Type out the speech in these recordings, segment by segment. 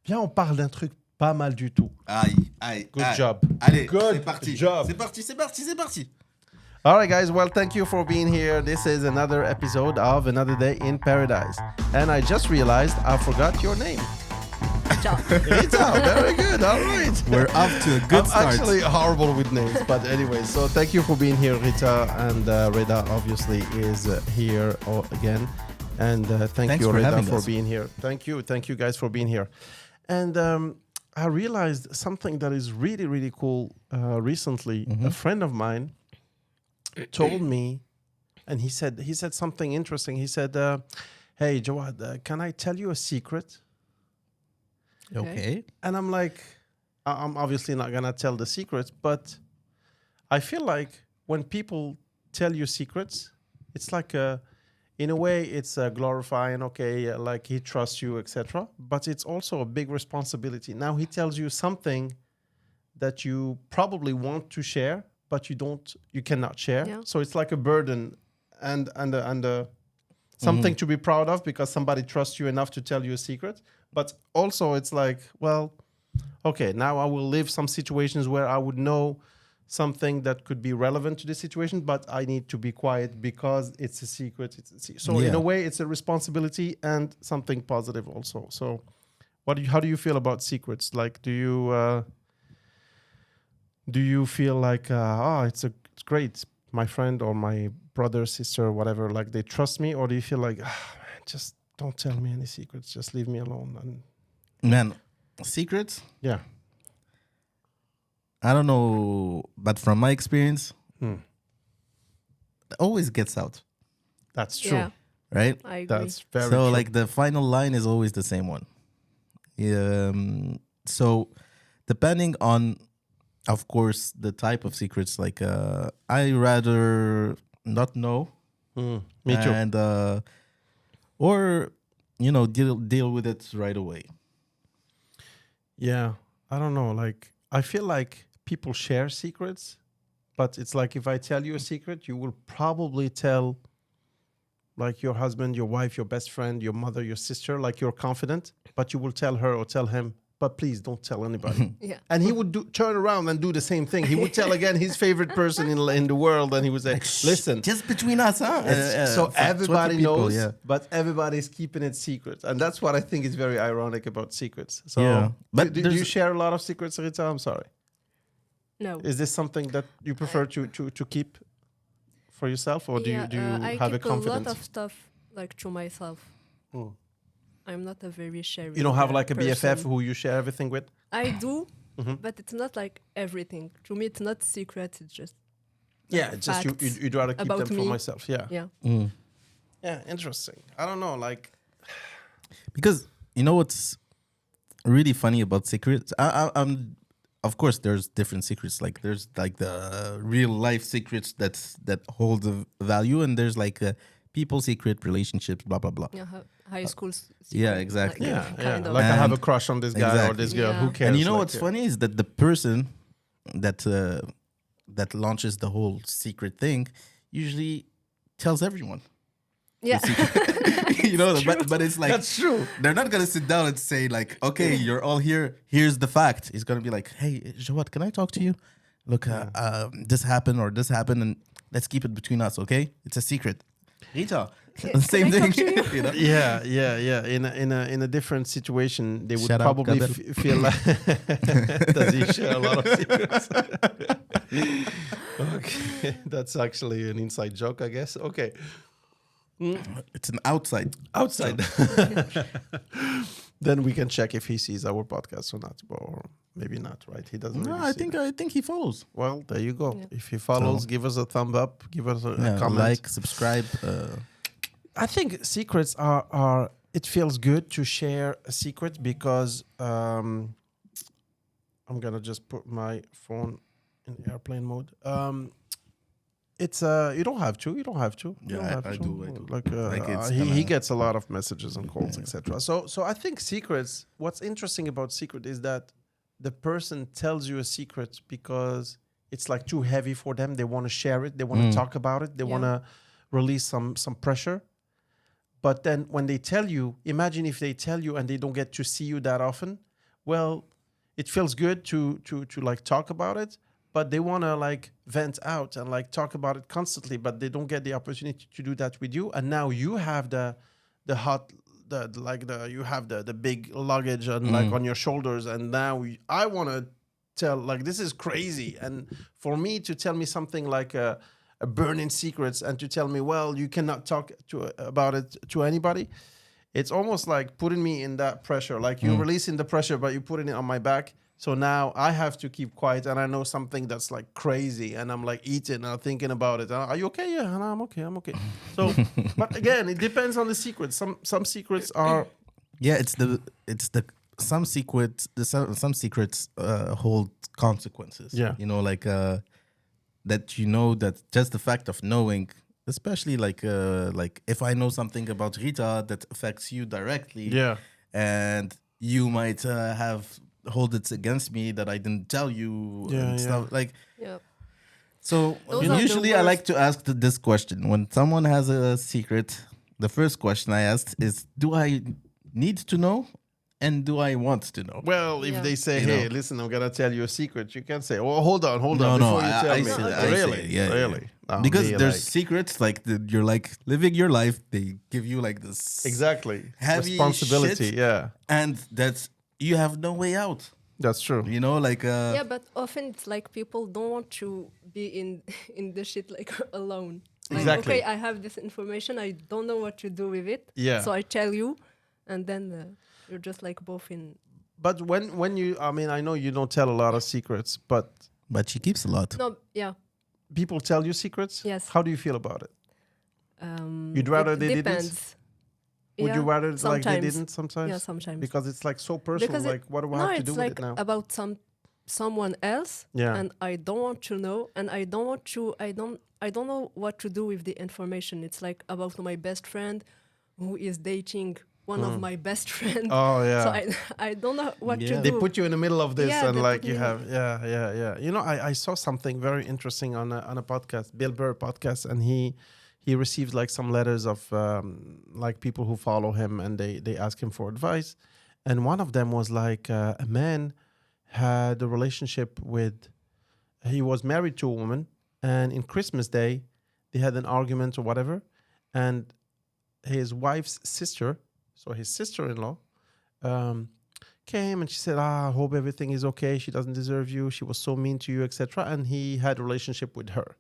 Viens, on parle d'un truc pas mal du tout. Aïe. Good job. Allez, Good c'est parti. job. C'est parti. All right, guys. Well, thank you for being here. This is another episode of Another Day in Paradise. And I just realized I forgot your name. Rita, very good. All right. We're off to a good start. I'm actually horrible with names. But anyway, so thank you for being here, Rita. And Reda, obviously, is here again. And thanks you, Reda, for being here. Thank you. Thank you, guys, for being here. And I realized something that is really, really cool recently. A friend of mine told me, and he said something interesting. He said, hey, Jawad, can I tell you a secret? Okay. And I'm like, I'm obviously not going to tell the secrets, but I feel like when people tell you secrets, it's like in a way, it's glorifying, okay, like he trusts you, etc. But it's also a big responsibility. Now he tells you something that you probably want to share, but you cannot share. Yeah. So it's like a burden and something to be proud of because somebody trusts you enough to tell you a secret. But also it's like, well, okay, now I will live some situations where I would know something that could be relevant to the situation, but I need to be quiet because it's a secret. So in a way, it's a responsibility and something positive also. So how do you feel about secrets? Like, do you feel like, it's great, my friend or my brother, sister, whatever, like they trust me? Or do you feel like, man, just don't tell me any secrets, just leave me alone? Man, secrets? Yeah. I don't know, but from my experience, it always gets out. That's true. Yeah, right? I agree. That's very so true. like the final line is always the same one. So depending on, of course, the type of secrets, like I rather not know. Me too. And or deal with it right away. Yeah, I don't know. Like I feel like people share secrets, but it's like if I tell you a secret, you will probably tell like your husband, your wife, your best friend, your mother, your sister, like you're confident, but you will tell her or tell him, but please don't tell anybody. Yeah. And he would turn around and do the same thing. He would tell again his favorite person in the world, and he would say, listen. Just between us, huh? So everybody people, knows, but everybody's keeping it secret. And that's what I think is very ironic about secrets. So but do you share a lot of secrets, Rita? I'm sorry. No. Is this something that you prefer to keep for yourself, or do you I have a keep confidence? a lot of stuff like to myself. I'm not a very sharing. You don't have like a person. BFF who you share everything with? I do, but it's not like everything. To me, it's not secret. It's just It's just you'd rather keep them for myself. Yeah. Yeah, interesting. I don't know, like because you know what's really funny about secrets? I'm of course there's different secrets. Like there's like the real life secrets that hold the value, and there's like people secret, relationships, blah blah blah. Yeah, high school. Secret, Yeah, exactly. Kind of. like I have a crush on this guy or this girl. Yeah. Who cares? And you know like, what's funny is that the person that launches the whole secret thing usually tells everyone. Yeah. But it's like That's true. They're not gonna sit down and say like, okay, you're all here. Here's the fact. He's gonna be like, hey, Jawad, can I talk to you? Look, this happened or this happened, and let's keep it between us, okay? It's a secret. Rita, same thing. You know? Yeah. In a different situation, they would Shut up, probably Gabriel. feel like does he share a lot of secrets? Okay, that's actually an inside joke, I guess. Okay. It's an outside. Then we can check if he sees our podcast or not, or maybe not. Right? He doesn't. No, really see I think he follows. Well, there you go. Yeah. If he follows, give us a thumb up, give us a comment, like, subscribe. I think secrets are. It feels good to share a secret because I'm gonna just put my phone in airplane mode. It's you don't have to. Yeah, I do. Like he gets a lot of messages and calls, etc. So I think secrets. What's interesting about secret is that the person tells you a secret because it's like too heavy for them. They want to share it. They want to talk about it. They want to release some pressure. But then when they tell you, imagine if they tell you and they don't get to see you that often. well, it feels good to like talk about it, but they want to like vent out and like talk about it constantly, but they don't get the opportunity to do that with you. And now you have the hot you have the big luggage and like on your shoulders, and now I want to tell, like, this is crazy. And for me to tell me something like a burning secrets and to tell me, well, you cannot talk about it to anybody, it's almost like putting me in that pressure. Like you're releasing the pressure, but you're putting it on my back. So now I have to keep quiet, and I know something that's like crazy, and I'm like eating and I'm thinking about it. Are you okay? Yeah, no, I'm okay. I'm okay. So, but again, it depends on the secrets. Some secrets are. Yeah, it's the some secrets. Some secrets hold consequences. Yeah. You know, like that. You know that just the fact of knowing, especially like if I know something about Rita that affects you directly. Yeah. And you might hold it against me that I didn't tell you and stuff like. Yeah. So Those are the usually I like worst. to ask this question when someone has a secret. The first question I asked is, do I need to know, and do I want to know? Well, if Yeah. they say, You "Hey, know. listen, I'm gonna tell you a secret," you can say, "Oh, hold on, No, before you tell I me." say that, Okay. I say Really, it, yeah, really. I'll because be there's like- secrets like you're like living your life. They give you like this exactly heavy responsibility. shit. Yeah, and that's you have no way out. that's true. You know, like Yeah, but often it's like people don't want to be in in the shit like alone. Like, Exactly. okay, I have this information. I don't know what to do with it. Yeah. So I tell you, and then you're just like both in. But when you, I mean, I know you don't tell a lot of secrets, but but she keeps a lot. No, yeah. people tell you secrets. Yes. How do you feel about it? You'd It rather they depends. didn't? Would you Yeah, rather like they sometimes. didn't sometimes? Yeah, sometimes. Because it's like so personal. Because Like, what do I have to do it's with like it now? about someone else, Yeah. and I don't want to know, and I don't want to. I don't know what to do with the information. It's like about my best friend, who is dating one of my best friends. Oh yeah. So I don't know what Yeah. to They do. put you in the middle of this, Yeah, and they like put you me have, yeah. You know, I saw something very interesting on a podcast, Bill Burr podcast, and he received like some letters of like people who follow him, and they ask him for advice, and one of them was like a man had a relationship with, he was married to a woman, and in Christmas Day they had an argument or whatever, and his wife's sister, so his sister-in-law, came and she said, I hope everything is okay. She doesn't deserve you. She was so mean to you, etc. And he had a relationship with her.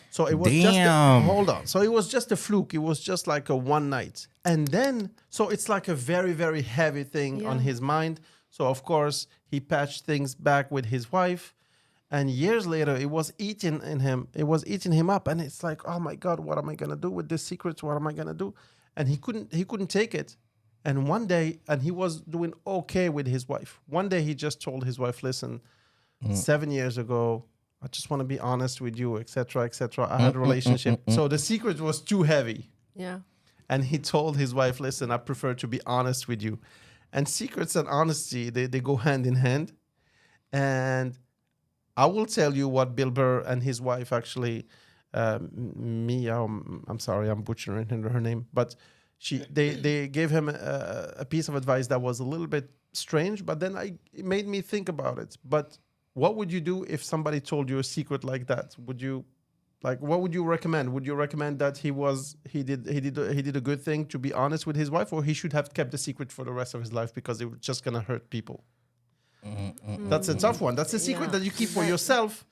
So it was Damn. hold on. So it was just a fluke. It was just like a one night. And then, so it's like a very, very heavy thing on Yeah. his mind. So of course he patched things back with his wife. And years later, it was eating in him. It was eating him up. And it's like, oh my God, what am I gonna do with this secret? What am I gonna do? And he couldn't take it. And one day, and he was doing okay with his wife. One day he just told his wife, listen, 7 years ago, I just want to be honest with you, etc., etc. I had a relationship. So the secret was too heavy. Yeah. And he told his wife, listen, I prefer to be honest with you. And secrets and honesty, they go hand in hand. And I will tell you what Bill Burr and his wife actually, Mia, I'm sorry, I'm butchering her name, but they gave him a piece of advice that was a little bit strange, but then it made me think about it. But what would you do if somebody told you a secret like that? Would you, like, what would you recommend? Would you recommend that he did a good thing to be honest with his wife, or he should have kept the secret for the rest of his life because it was just gonna hurt people? That's a tough one. That's a secret Yeah. that you keep for yourself.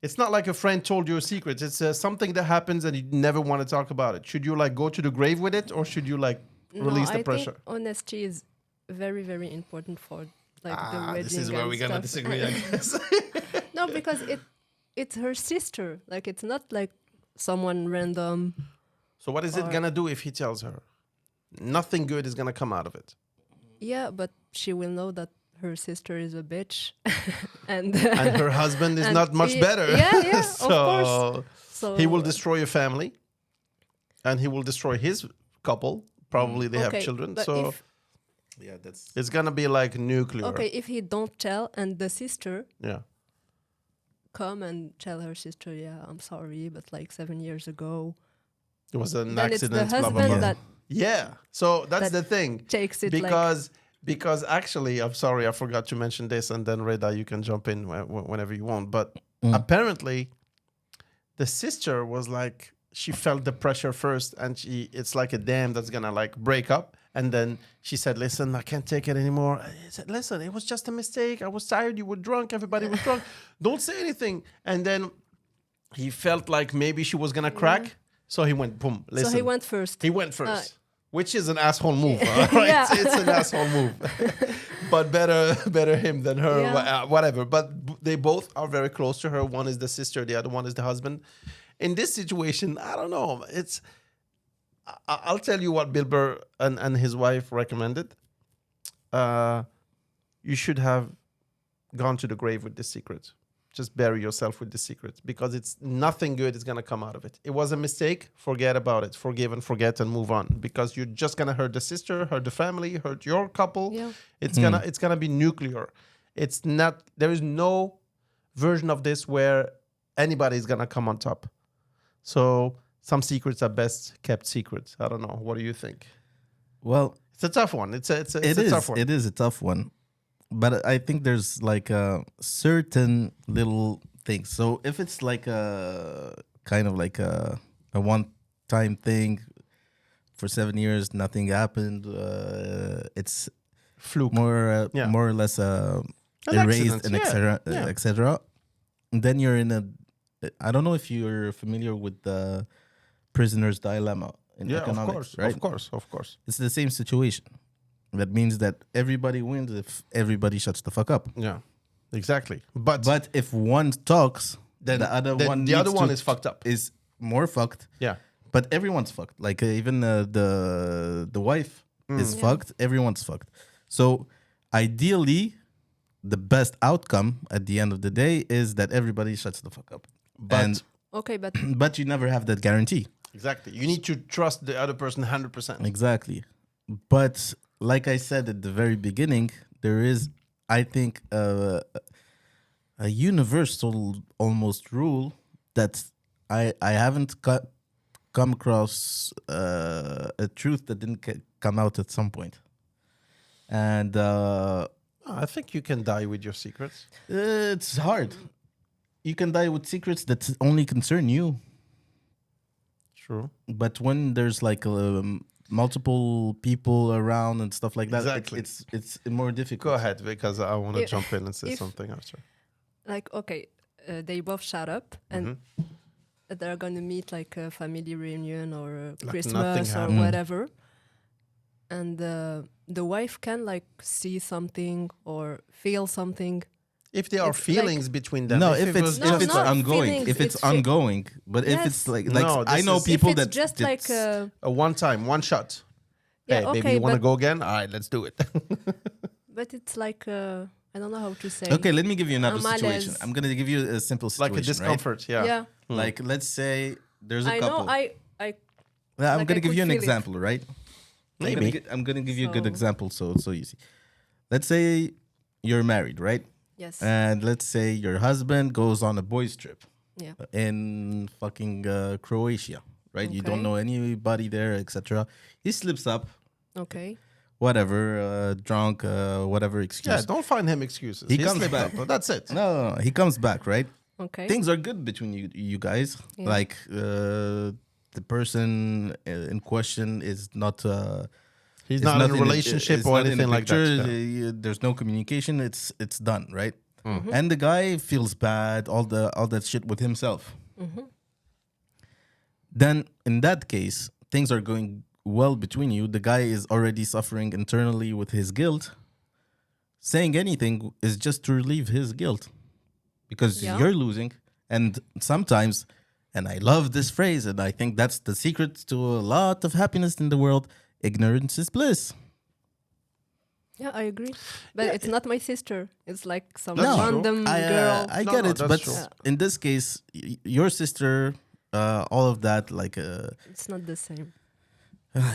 It's not like a friend told you a secret. It's something that happens and you never want to talk about it. Should you like go to the grave with it, or should you like release the I pressure? think honesty is very, very important for like the wedding. This is where and we're gonna stuff. disagree, I guess. No, because it's her sister. Like it's not like someone random. So what is it Or- gonna do if he tells her? Nothing good is gonna come out of it. Yeah, but she will know that her sister is a bitch, and And her husband is And not much he- better. yeah, of so course. So he will destroy your family, and he will destroy his couple. Probably they have Okay, children. but So if- Yeah, that's it's gonna be like nuclear. okay, if he don't tell and the sister Yeah. come and tell her sister, yeah, I'm sorry, but like 7 years ago, It was an then it's the accident. Blah, husband blah, blah. that Yeah. So that's that the thing. takes it like Because Because actually, I'm sorry, I forgot to mention this, and then Reda, you can jump in whenever you want. But apparently, the sister was like, she felt the pressure first, and it's like a dam that's gonna like break up. And then she said, "Listen, I can't take it anymore." I said, "Listen, it was just a mistake. I was tired. You were drunk. Everybody was drunk. Don't say anything." And then he felt like maybe she was gonna crack, so he went boom. Listen, So he went first. He went first, which is an asshole move, right? Yeah. It's an asshole move, but better him than her, Yeah. whatever. But they both are very close to her. One is the sister, the other one is the husband. In this situation, I don't know. I'll tell you what Bill Burr and his wife recommended. You should have gone to the grave with this secret. Just bury yourself with the secret, because it's nothing good is going to come out of it. It was a mistake. Forget about it. Forgive and forget and move on, because you're just going to hurt the sister, hurt the family, hurt your couple. Yeah. It's gonna be nuclear. It's not. There is no version of this where anybody is going to come on top. So some secrets are best kept secrets. I don't know. What do you think? Well, It's a tough one. It's a tough one. It is a tough one, but I think there's like a certain little things. So if it's like a kind of like a one-time thing for 7 years, nothing happened. It's Fluke. more Yeah. more or less An erased accident, and yeah, etc. yeah. etc. And then you're in a. I don't know if you're familiar with the prisoner's dilemma in Yeah, economics, of course, right? of course. It's the same situation. That means that everybody wins if everybody shuts the fuck up. Yeah, exactly. But if one talks, then the other then one the other needs one to- is fucked up. Is more fucked. Yeah, But everyone's fucked. Like even the wife is Yeah. fucked. Everyone's fucked. So ideally, the best outcome at the end of the day is that everybody shuts the fuck up. but Okay, but But you never have that guarantee. exactly. You need to trust the other person 100%. Exactly. But like I said at the very beginning, there is, I think, a universal almost rule that I haven't come across a truth that didn't come out at some point. And I think you can die with your secrets. it's hard. You can die with secrets that only concern you. True. But when there's like multiple people around and stuff like that, Exactly. it's more difficult. Go ahead, because I want to Yeah. jump in and say If- something after. like okay, they both shut up and Mm-hmm. they're gonna meet like a family reunion or a nothing Christmas or happened. whatever, and the wife can like see something or feel something. If there are It's like- feelings between them, No, it if it's was No, if it's not ongoing, feelings, if it's it's fe- ongoing, but if Yes. it's like No, I this know is- people if it's that just like a one time, one shot. yeah, Hey, okay, baby, you want to but, go again? All right, let's do it. but it's like I don't know how to say. okay, let me give you another malaise. situation. I'm gonna give you a simple situation, Like a discomfort, yeah. Yeah, Like let's say there's a I couple. know. I I'm like, I gonna give could you an feel it. example, right? Maybe. I'm gonna give you a good So- example, so easy. Let's say you're married, right? yes. And let's say your husband goes on a boys' trip Yeah. in fucking Croatia, right? You don't Okay. know anybody there, etc. He slips up, Okay. whatever, drunk, whatever excuse. Yeah, don't find him excuses. He comes slipped back. up, but that's it. No, he comes back, right? Okay. Things are good between you guys. Yeah. Like the person in question is not. He's is not in a in relationship is or not in a anything like picture, that. Yeah. There's no communication. It's done, right? Mm-hmm. And the guy feels bad, all that shit with himself. Then in that case, things are going well between you. The guy is already suffering internally with his guilt. Saying anything is just to relieve his guilt because Yeah. you're losing. And sometimes, and I love this phrase, and I think that's the secret to a lot of happiness in the world, ignorance is bliss. Yeah, I agree. But it's not my sister. It's like some That's true. random girl. I No, get no, it, that's but true. in this case, your sister, all of that, like It's not the same.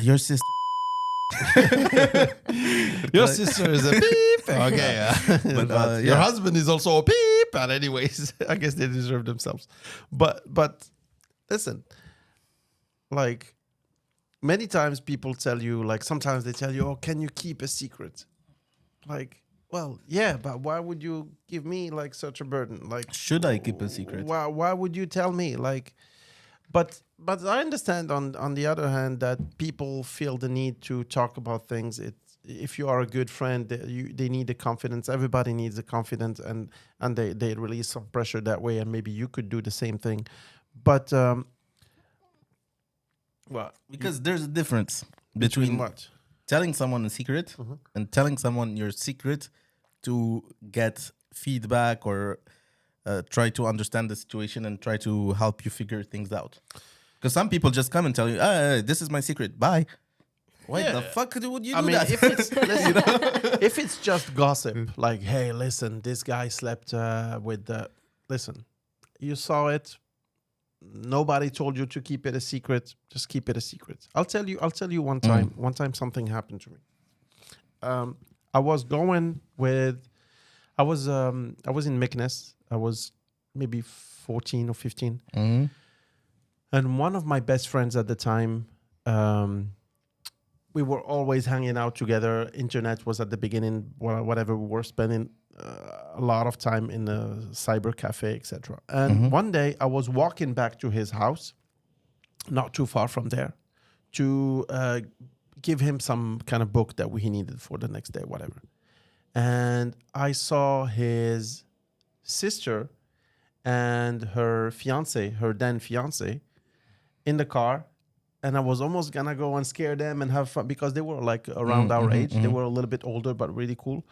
your sister. Your sister is a beep. Okay, but your yeah. husband is also a beep. And anyways, I guess they deserve themselves. But listen, like many times people tell you, like sometimes they tell you, "Oh, can you keep a secret?" like, well, yeah, but why would you give me like such a burden? Like, Should I keep a secret? why would you tell me? Like, but I understand on the other hand that people feel the need to talk about things. If you are a good friend, they need the confidence. Everybody needs the confidence, and they release some pressure that way. And maybe you could do the same thing, but well, Because there's a difference between between what? telling someone a secret and telling someone your secret to get feedback or try to understand the situation and try to help you figure things out. Because some people just come and tell you, this is my secret. Bye. Why the Yeah. fuck would you I do mean, that? if it's listen, if it's just gossip, like, hey, listen, this guy slept with the. Listen, you saw it. Nobody told you to keep it a secret. Just keep it a secret. I'll tell you. I'll tell you one time. One time something happened to me. I was going with. I was in Meknes. I was maybe 14 or 15, Mhm. and one of my best friends at the time. We were always hanging out together. Internet was at the beginning, whatever. We were spending a lot of time in the cyber cafe, etc. And one day I was walking back to his house, not too far from there, to give him some kind of book that he needed for the next day, whatever. And I saw his sister and her fiance, her then fiance, in the car, and I was almost gonna go and scare them and have fun because they were like around our age. They were a little bit older, but really cool.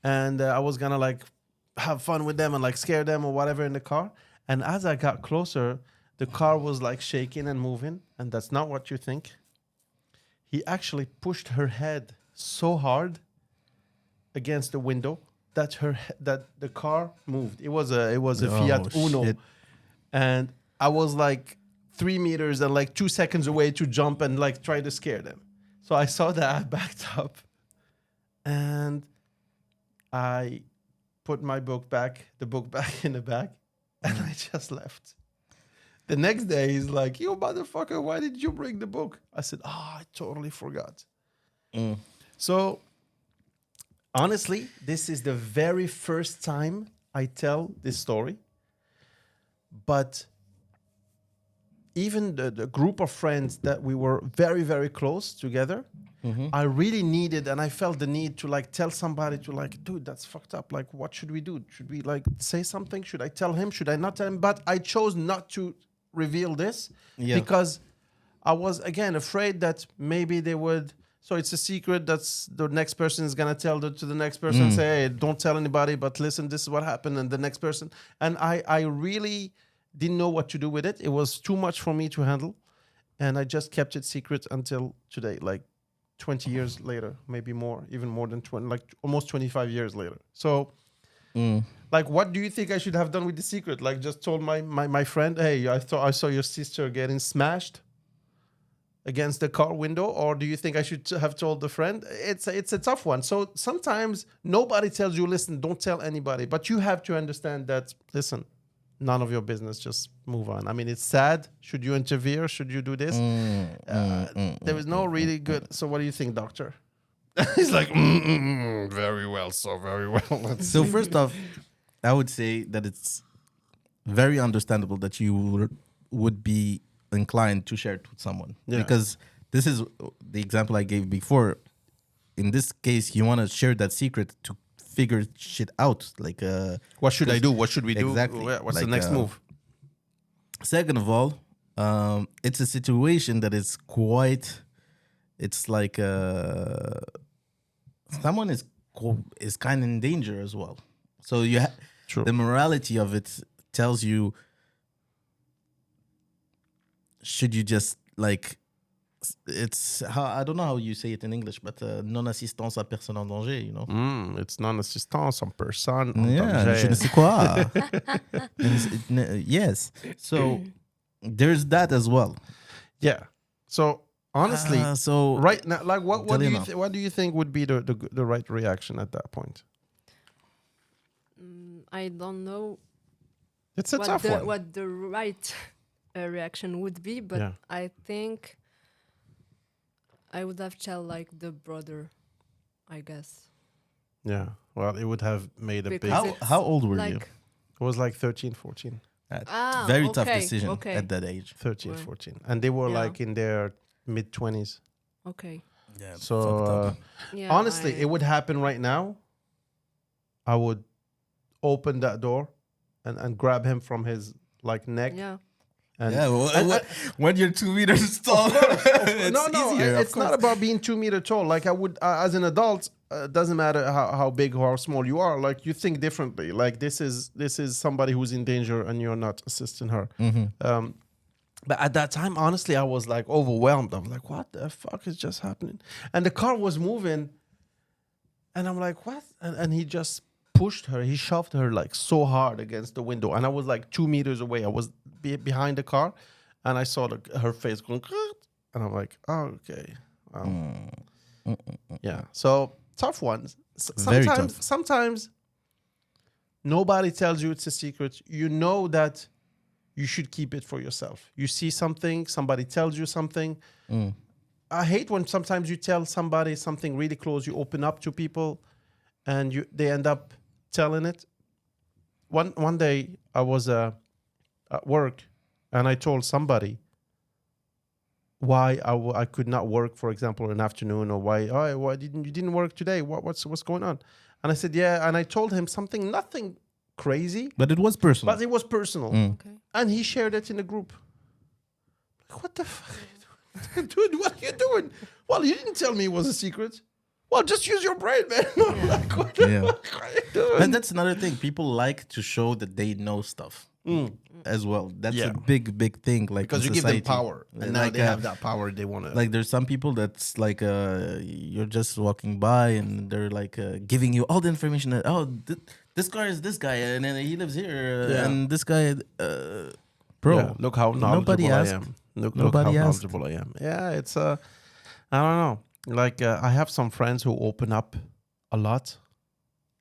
And I was gonna like have fun with them and like scare them or whatever in the car. And as I got closer, the car was like shaking and moving, and that's not what you think. He actually pushed her head so hard against the window that that the car moved. It was a Fiat Uno, shit. and I was like 3 meters and like 2 seconds away to jump and like try to scare them. So I saw that, I backed up, and I put the book back in the bag, and I just left. The next day, he's like, "You motherfucker, why did you bring the book?" I said, "Oh, I totally forgot." So honestly, this is the very first time I tell this story. But even the group of friends that we were very, very close together, I really needed, and I felt the need to like tell somebody to like, dude, that's fucked up. Like, what should we do? Should we like say something? Should I tell him? Should I not tell him? But I chose not to reveal this because I was again afraid that maybe they would. So it's a secret that's the next person is gonna tell to the next person, say, hey, don't tell anybody, but listen, this is what happened, and the next person. And I really didn't know what to do with it. It was too much for me to handle, and I just kept it secret until today, like 20 years later, maybe more, even more than 20, like almost 25 years later. So, like, what do you think I should have done with the secret? Like, just told my friend, hey, I thought I saw your sister getting smashed against the car window, or do you think I should have told the friend? It's a tough one. So sometimes nobody tells you, listen, don't tell anybody, but you have to understand that, listen, none of your business, just move on. I mean, it's sad. Should you interfere? Should you do this? There is no really good. So what do you think, doctor? He's like, very well, so very well. So first off, I would say that it's very understandable that you would be inclined to share it with someone, because this is the example I gave before. In this case, you want to share that secret to figure shit out. Like, what should I do? What should we do? Exactly. What's the Like, next move? Second of all, it's a situation that is quite. It's like someone is kind of in danger as well. So True. the morality of it tells you, should you just like, it's how, I don't know how you say it in English, but non-assistance à personne en danger, you know. It's non-assistance en personne. En Yeah, danger. je ne sais quoi. Yes. So there's that as well. Yeah. So honestly, So right now, like what do you Delima. what do you think would be the right reaction at that point? I don't know It's a tough one. what the right reaction would be, but Yeah. I think I would have tell like the brother, I guess. Yeah. Well, it would have made a big. Because How it's how old were you? like It was like 13, 14. Very tough okay, decision okay. at that age. 13, Right. 14. And they were Yeah. like in their mid 20s. Okay. Yeah. So Yeah. honestly, it would happen right now. I would open that door and grab him from his like neck. Yeah. And yeah. Well, and- when you're 2 meters tall, it's no, easier. it's not about being 2 meter tall. Like I would, as an adult, doesn't matter how big or how small you are. Like you think differently. Like this is somebody who's in danger, and you're not assisting her. But at that time, honestly, I was like overwhelmed. I was like, "What the fuck is just happening?" And the car was moving, and I'm like, "What?" And he just pushed her. He shoved her like so hard against the window, and I was like 2 meters away. I was behind the car, and I saw her face going, and I'm like, "Oh, okay." Yeah. So tough ones. Very Sometimes, tough. sometimes nobody tells you it's a secret. You know that you should keep it for yourself. You see something, somebody tells you something. I hate when sometimes you tell somebody something really close. You open up to people, and they end up telling it. One day I was at work, and I told somebody why I could not work, for example, an afternoon, or why didn't work today? What's going on? And I said, yeah, and I told him something, nothing crazy, But it was personal. but it was personal, Okay. and he shared it in the group. Like, what the fuck, dude? What are you doing? Well, you didn't tell me it was a secret. Well, just use your brain, man. Like, what the Yeah. fuck are you doing? And that's another thing. People like to show that they know stuff as well. That's Yeah. a big thing. Like Because in you give them society. power, and now Like, they have that power. They want to. Like there's some people that's like you're just walking by and they're like giving you all the information that this guy is this guy and then he lives here Yeah. and this guy bro Yeah, look how knowledgeable nobody I asked. am. Look Nobody how asked. knowledgeable I am. Yeah, it's I don't know. Like I have some friends who open up a lot,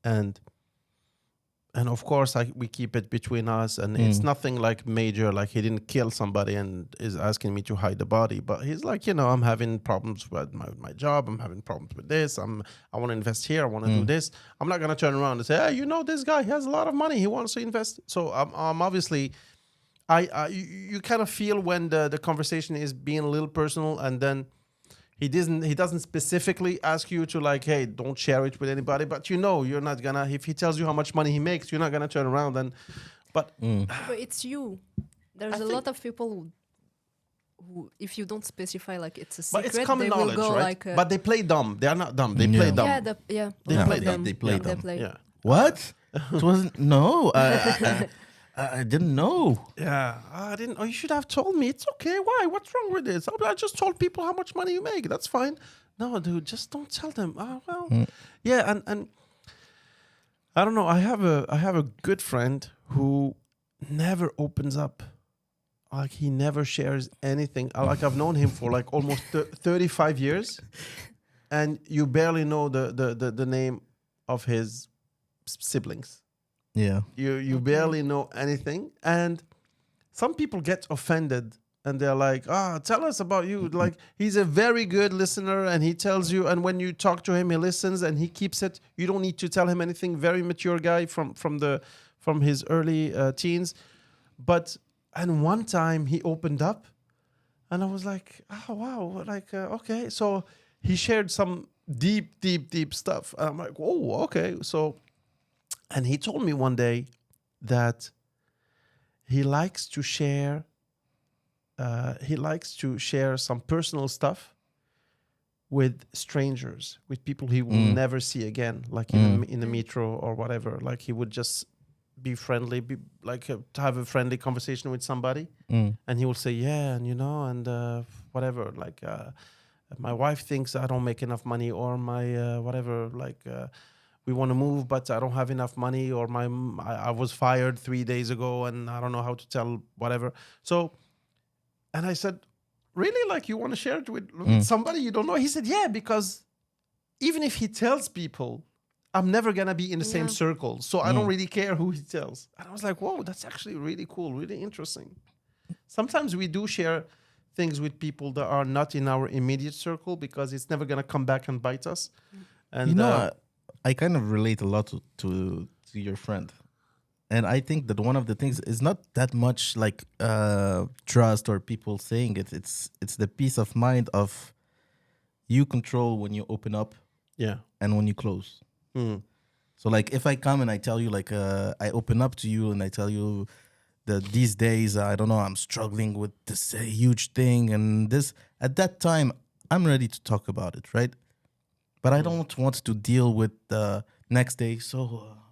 and of course we keep it between us, and it's nothing like major. Like he didn't kill somebody and is asking me to hide the body, but he's like, I'm having problems with my job. I'm having problems with this. I want to invest here. I want to do this. I'm not gonna turn around and say, hey, this guy, he has a lot of money. He wants to invest. So I'm obviously. You kind of feel when the conversation is being a little personal, and then he doesn't specifically ask you to like, hey, don't share it with anybody, but you're not gonna, if he tells you how much money he makes, you're not gonna turn around but But it's you. There's a lot of people who, if you don't specify like it's a but secret, it's common they will knowledge, go right? like. But they play dumb. They are not dumb. They play dumb. They They all play of dumb. them. They play They dumb. play. Yeah. What? It wasn't. No, I didn't know. Yeah, I didn't. Oh, you should have told me. It's okay. Why? What's wrong with this? I just told people how much money you make. That's fine. No, dude, just don't tell them. Well, yeah, and I don't know. I have a good friend who never opens up. Like he never shares anything. Like I've known him for like almost 35 years, and you barely know the name of his siblings. Yeah. You barely know anything, and some people get offended and they're like, tell us about you. Like he's a very good listener, and he tells you, and when you talk to him he listens and he keeps it. You don't need to tell him anything. Very mature guy from his early teens. And one time he opened up, and I was like, oh wow, like okay. So he shared some deep stuff, and I'm like, whoa, okay. So and he told me one day that he likes to share some personal stuff with strangers, with people he will never see again, like in the metro or whatever. Like he would just be friendly, to have a friendly conversation with somebody, and he will say, yeah, and whatever. Like my wife thinks I don't make enough money, or my whatever. We want to move, but I don't have enough money, or I was fired 3 days ago, and I don't know how to tell whatever. So, and I said, really? Like you want to share it with somebody you don't know? He said, yeah, because even if he tells people, I'm never going to be in the same circle. So I don't really care who he tells. And I was like, whoa, that's actually really cool, really interesting. Sometimes we do share things with people that are not in our immediate circle because it's never going to come back and bite us. And I kind of relate a lot to your friend. And I think that one of the things is not that much like trust or people saying it. It's the peace of mind of you control when you open up Yeah. and when you close. Mm. So like if I come and I tell you like I open up to you and I tell you that these days I don't know, I'm struggling with this huge thing and this, at that time I'm ready to talk about it, right? But I don't want to deal with the next day. So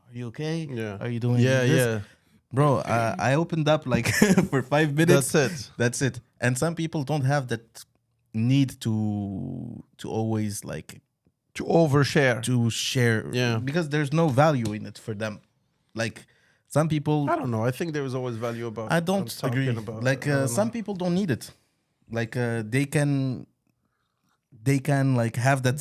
are you okay? Yeah. Are you doing Yeah, this? yeah. Bro, I opened up like for 5 minutes. That's it. That's it. And some people don't have that need to always like To overshare. to share, Yeah. because there's no value in it for them. Like some people, I don't know. I think there is always value about. I don't talking agree. About, Like I don't some know. people don't need it. Like they can like have that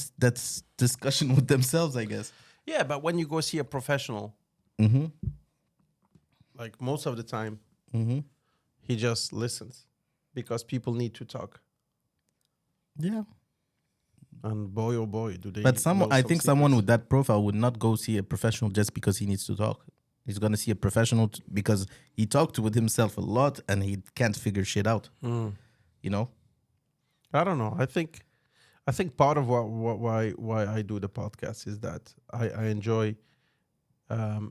discussion with themselves, I guess. Yeah, but when you go see a professional, Mm-hmm. like most of the time, Mm-hmm. he just listens because people need to talk. Yeah. And boy, oh boy, do they! But know I some think someone secrets. with that profile would not go see a professional just because he needs to talk. He's gonna see a professional because he talked with himself a lot and he can't figure shit out. Mm. You know? I don't know. I think part of why I do the podcast is that I enjoy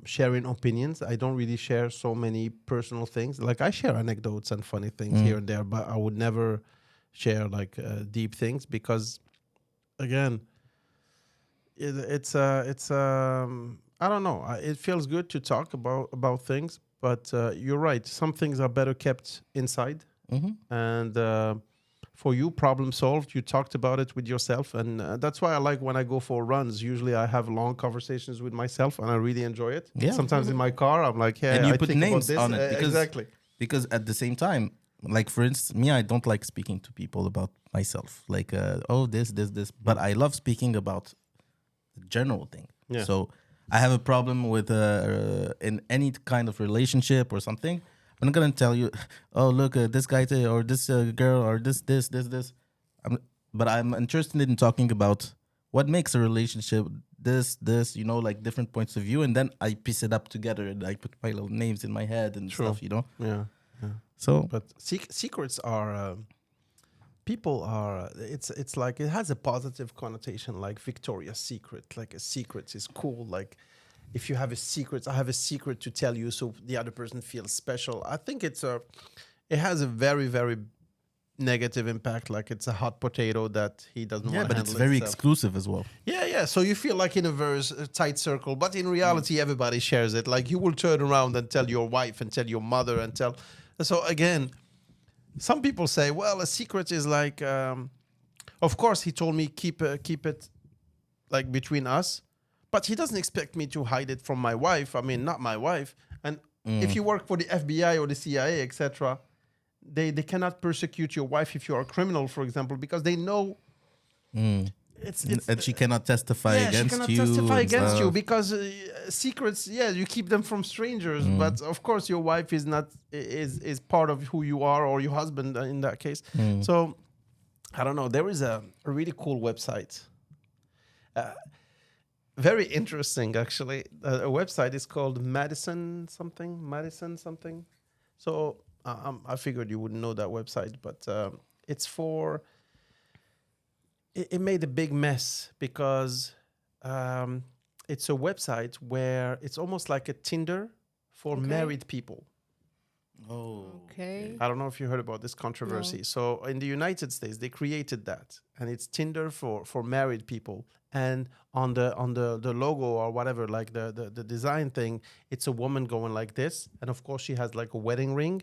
sharing opinions. I don't really share so many personal things. Like I share anecdotes and funny things here and there, but I would never share like deep things because, again, it's I don't know. It feels good to talk about things, but you're right. Some things are better kept inside, Mm-hmm. and for you, problem solved. You talked about it with yourself, and that's why I like when I go for runs. Usually, I have long conversations with myself, and I really enjoy it. Yeah. Sometimes in my car, I'm like, "Hey, And you I put think about names this." on it because Exactly. because at the same time, like for instance, me, I don't like speaking to people about myself. Like, oh, this. But I love speaking about the general thing. Yeah. So I have a problem with in any kind of relationship or something. I'm not gonna tell you, oh look, this guy or this girl or this. But I'm interested in talking about what makes a relationship this, you know, like different points of view, and then I piece it up together and I put my little names in my head and True. stuff, you know. Yeah. So But secrets are people are. It's like it has a positive connotation, like Victoria's Secret. Like a secret is cool. Like if you have a secret, I have a secret to tell you, so the other person feels special. I think it has a very very negative impact. Like it's a hot potato that he doesn't yeah, want to but handle it's very himself. exclusive as well. Yeah. So you feel like in a very tight circle, but in reality, everybody shares it. Like you will turn around and tell your wife and tell your mother and tell. So again, some people say, well, a secret is like, of course, he told me keep it like between us, but he doesn't expect me to hide it from my wife. I mean, not my wife. And if you work for the FBI or the CIA, etc., they cannot persecute your wife if you're a criminal, for example, because they know it's And she cannot testify yeah, she against cannot you. testify and against you stuff. because secrets. Yeah, you keep them from strangers, but of course your wife is not is part of who you are, or your husband in that case. So I don't know. There is a really cool website. Very interesting, actually. A website is called Madison something. So I figured you wouldn't know that website, but it's for. It made a big mess because it's a website where it's almost like a Tinder for Okay. married people. Oh, Okay. I don't know if you heard about this controversy. No. So in the United States, they created that, and it's Tinder for married people. And on the logo or whatever, like the design thing, it's a woman going like this, and of course she has like a wedding ring.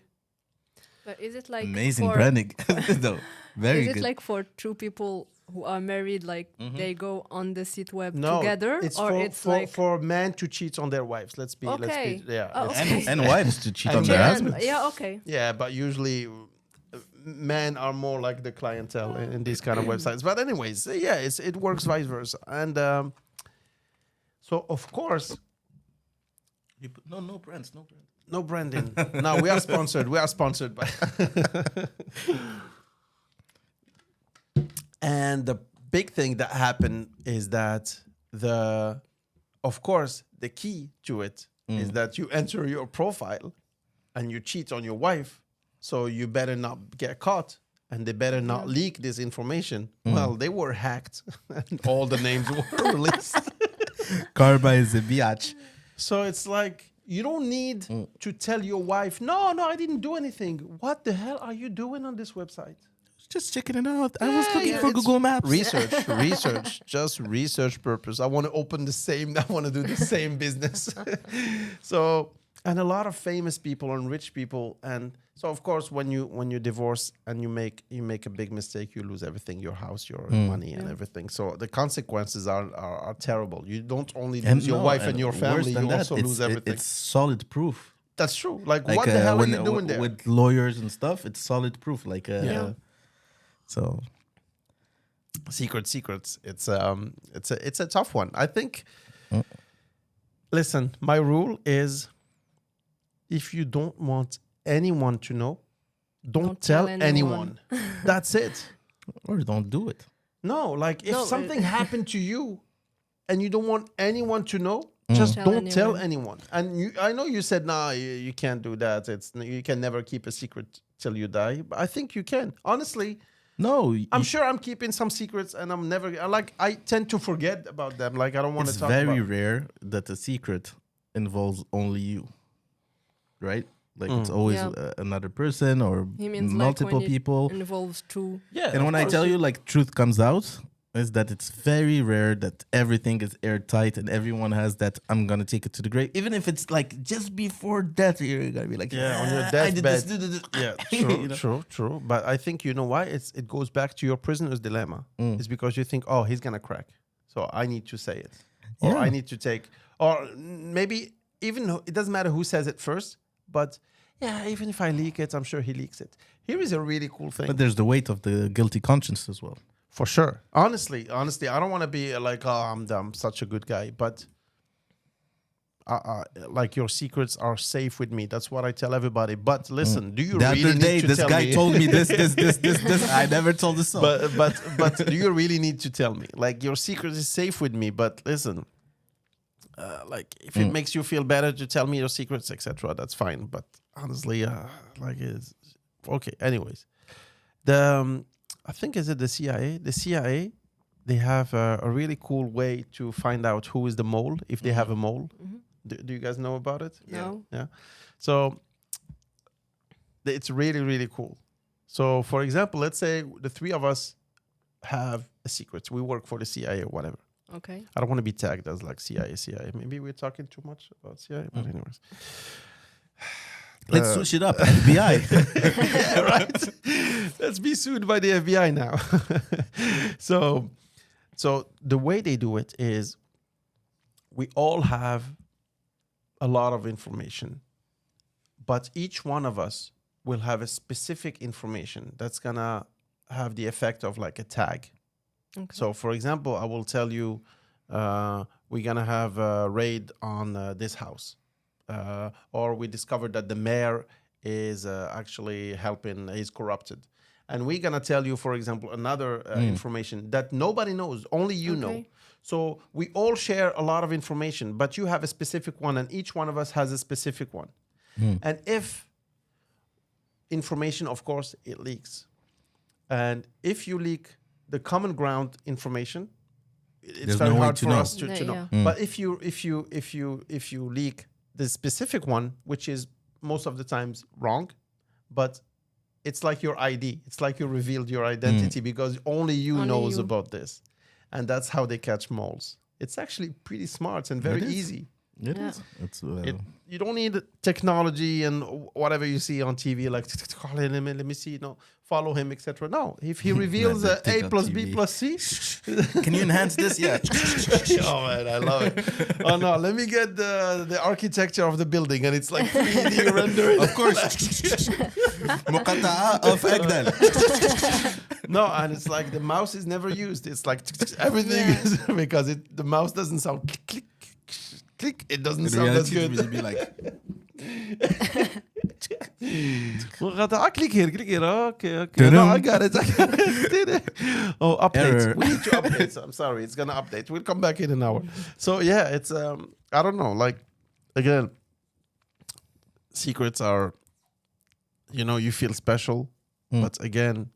But is it like amazing for, branding. No, very is it good. like for two people who are married, like they go on the site web No, together, it's or for it's for, like for men to cheat on their wives. Let's be Okay. yeah. Oh, it's- okay. And wives to cheat And on their men. husbands. Yeah, okay. Yeah, but usually men are more like the clientele in these kind of websites. But anyways, yeah, it works vice versa. And so of course, No brands, no brands. no branding. No, we are sponsored. We are sponsored by. And the big thing that happened is that of course, the key to it is that you enter your profile and you cheat on your wife. So you better not get caught and they better not leak this information. Well, they were hacked and all the names were released. Karma is a biatch. So it's like, you don't need to tell your wife, no, I didn't do anything. What the hell are you doing on this website? Just checking it out. I was looking for It's Google Maps. Research, just research purpose. I want to open the same, I want to do the same business. So, and a lot of famous people and rich people. And so of course, when you divorce and you make a big mistake, you lose everything, your house, your money and everything. So the consequences are terrible. You don't only lose your wife and your family, you also lose everything. It's solid proof. That's true. Like what the hell are you doing there? With lawyers and stuff, it's solid proof. Like so secrets. It's a tough one. I think. Listen, my rule is, if you don't want anyone to know, don't tell anyone. That's it. or don't do it. No, like if No, something happened to you and you don't want anyone to know, just Tell don't tell anyone. anyone. And I know you said, nah, you can't do that. You can never keep a secret till you die. But I think you can. Honestly, No, I'm sure I'm keeping some secrets and I'm never, I tend to forget about them. Like I don't want to it's talk very about rare that a secret involves only you, right? Like it's always Yeah. another person or He means multiple like when people. It involves two. Yeah. And when I tell you like truth comes out, is that it's very rare that everything is airtight and everyone has that I'm gonna take it to the grave. Even if it's like just before death, you're gonna be like, Yeah, on your I did this, deathbed. this. Yeah, You true, know? true. But I think you know why? It goes back to your prisoner's dilemma. It's because you think, oh, he's gonna crack, so I need to say it, or Yeah. I need to take, or maybe even it doesn't matter who says it first, but yeah, even if I leak it, I'm sure he leaks it. Here is a really cool thing. But there's the weight of the guilty conscience as well. For sure. Honestly, I don't want to be like, oh, I'm such a good guy, but like your secrets are safe with me. That's what I tell everybody. But listen, do you The really other need day, to this tell guy me? told me this. I never told this. but do you really need to tell me? Like your secret is safe with me. But listen, like if it makes you feel better to tell me your secrets, etc., that's fine. But honestly, like it's okay. Anyways, I think is it the CIA? The CIA, they have a really cool way to find out who is the mole if they have a mole. Do you guys know about it? No. Yeah. So it's really, really cool. So for example, let's say the three of us have a secret. We work for the CIA or whatever. Okay. I don't want to be tagged as like CIA. Maybe we're talking too much about CIA, but anyways. Let's switch it up. FBI. Yeah, right. Let's be sued by the FBI now. So the way they do it is we all have a lot of information, but each one of us will have a specific information that's gonna have the effect of like a tag. Okay. So for example, I will tell you we're gonna have a raid on this house. Or we discovered that the mayor is actually helping, he's corrupted. And we're going to tell you, for example, another information that nobody knows, only you know. Okay. So we all share a lot of information, but you have a specific one and each one of us has a specific one. And if information, of course, it leaks. And if you leak the common ground information, it's There's very no way hard to for know. us to know. Yeah. But if you leak the specific one, which is most of the times wrong, but it's like your ID. It's like you revealed your identity because only you Only knows you. about this. And that's how they catch moles. It's actually pretty smart and very It is. easy. It Yeah. is. It's You don't need technology and whatever you see on TV, like call him, let me see, no, follow him, etc. No, if he reveals Like the A TikTok plus TV. B plus C, Can you enhance this? Yeah. oh man, I love it. Oh no, let me get the architecture of the building, and it's like 3D rendering. Of course. مقطعة of Agdal. No, and it's like the mouse is never used. It's like everything Yeah. is because the mouse doesn't sound click click click. It doesn't In sound as reality, it good. would be like Click here. Okay. No, I got it. Oh, updates. Error. We need to update. I'm sorry. It's gonna update. We'll come back in an hour. So yeah, it's I don't know. Like again, secrets are, you feel special, but again,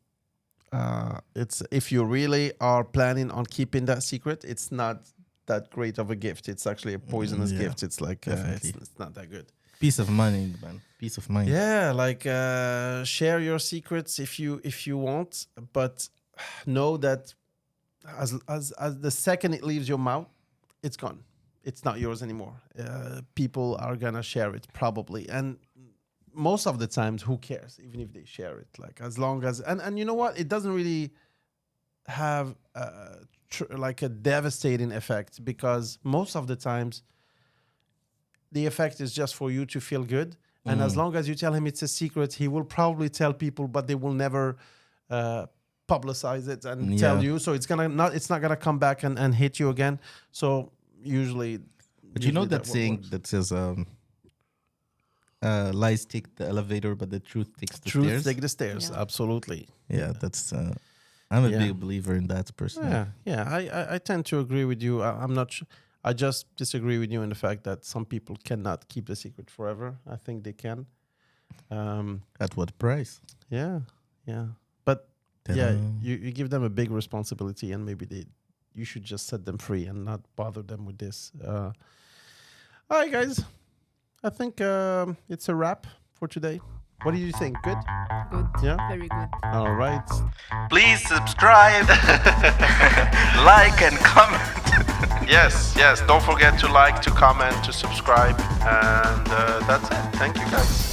it's if you really are planning on keeping that secret, it's not that great of a gift. It's actually a poisonous Yeah, gift. It's like definitely. it's not that good. Peace of mind, man. Peace of mind. Yeah, like share your secrets if you want, but know that as the second it leaves your mouth, it's gone. It's not yours anymore. People are gonna share it probably, and most of the times, who cares? Even if they share it, like as long as and you know what, it doesn't really have like a devastating effect, because most of the times the effect is just for you to feel good. And as long as you tell him it's a secret, he will probably tell people, but they will never publicize it and tell you. So it's not gonna come back and hit you again. So usually, But you know that what saying works. that says lies take the elevator, but the truth takes the Truth stairs. take the stairs. Yeah. Absolutely. Yeah, that's. I'm a Yeah. big believer in that personally. Yeah. I tend to agree with you. I'm not. I just disagree with you in the fact that some people cannot keep the secret forever. I think they can. At what price? Yeah. But yeah, Ta-da. you give them a big responsibility, and maybe you should just set them free and not bother them with this. All right, guys. I think it's a wrap for today. What do you think? Good? Good. Yeah? Very good. All right. Please subscribe, like and comment. Yes. Don't forget to like, to comment, to subscribe. And that's it. Thank you, guys.